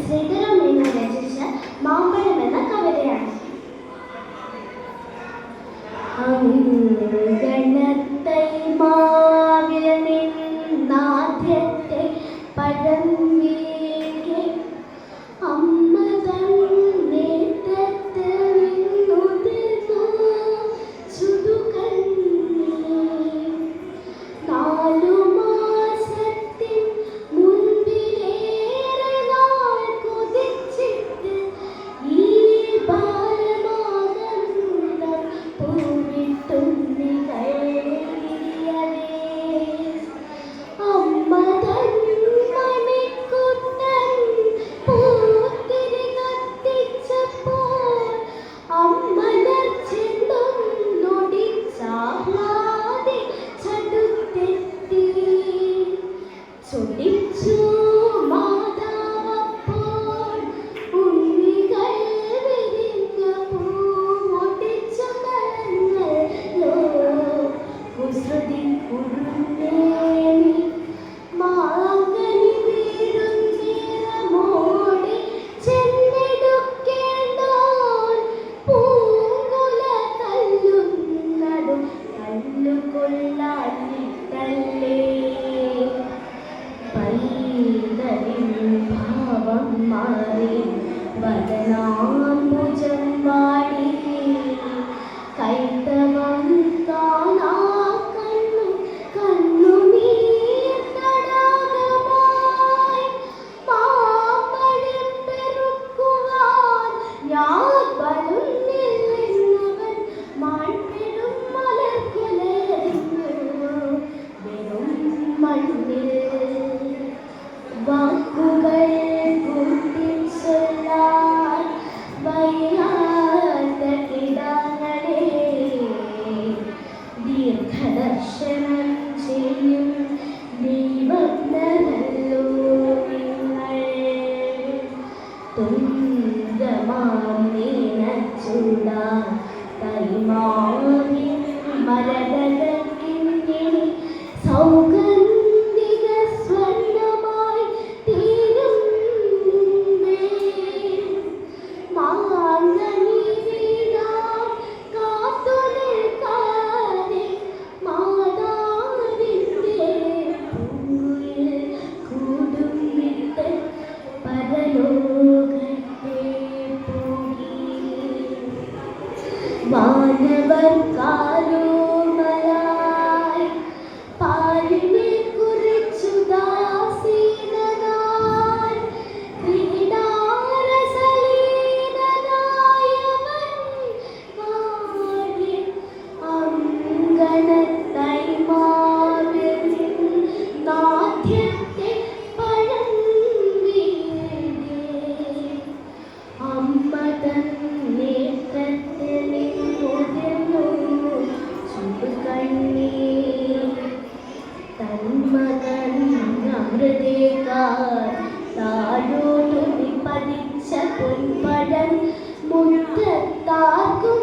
ശ്രീധരമേനോൻ രചിച്ച മാമ്പഴം എന്ന കവിതയാണ്. അങ്കണത്തൈ മാവിൽ നിന്നാദ്യത്തെ പഴം വീഴെ അമ്മ തൻ നേത്രത്തിൽ നിന്നുതിർന്നു ചുടുകണ്ണീർ. 4 മാസത്തിൻ മുൻപിലേറെ നാൾ കൊതിച്ചിട്ട് ഈ ബാലമാകന്തം പൂവിട്ടുണ്ണികൾ വിരിയവേ. അമ്മ തൻ മണിക്കുട്ടൻ പൂത്തിരി കത്തിച്ചപ്പോൾ അമ്മലർ ചെണ്ടും നൊടിച്ചാഹ്ലാദി ചടുത്തെത്തി. ചൊടിച്ചു മാതാവപ്പോൾ ഉണ്ണികൾ വിരിഞ്ഞ പൂവൊടിച്ചു കളഞ്ഞല്ലോ കുസൃതി കുറുനേനി. മാങ്ങനി വീഴും നേരമോടി ചെന്നെടുക്കേണ്ടോൻ പൂങ്കുല തല്ലുന്നതും തല്ലുകൊള്ളാനിട്ടല്ലേ. പൈതലിൻ ഭാവം മാറി വദനാംബുജം വാടി. കൈതവം കാണാ കണ്ണു കണ്ണുനീർ തടാകമായി. മാമ്പഴം പെറുക്കുവാൻ ഞാൻ വരുന്നില്ലെന്നവൻ മാൺപെടും മലർക്കുലരിഞ്ഞു വെറും മണ്ണിൽ. വാക്കുകൾ കൂട്ടി ചൊല്ലാൻ വയ്യാത്ത ഇടങ്ങളെ ദീർഘദർശനം ചെയ്യും ദൈവജ്ഞനല്ലോ നിങ്ങൾ. തുഞ്ചമാം നീനച്ചൂടാൻ തൈമാവിൻ മരതകിങ്ങിണി സൗഗന്ധിക സ്വർണ്ണമായി തീരും മുമ്പേ. മാങ്ങനി വീഴാൻ കാത്തുനിൽക്കാതെ മാതാവിൻ്റെ പൂങ്കുയിൽ കൂടും വിട്ട് പരലോകത്തെ പോയി. വാനവർ കാലോമലായി പാലിനെ കുറിച്ചു ദാസീനനായി ക്രീഡാരസലീനനായവൻ വാടി. അങ്കണത്തൈ മാവിൽ നിന്നാദ്യത്തെ പഴം വീഴെ അമ്മ തൻ നേത്രത്തിൽ നിന്നുതിർന്നു ചുടുകണ്ണീർ. തന്മകൻ അമൃതേക്കാർ താഴോട്ടുമി പതിച്ച പൊൻപഴം മുറ്റത്താർക്കും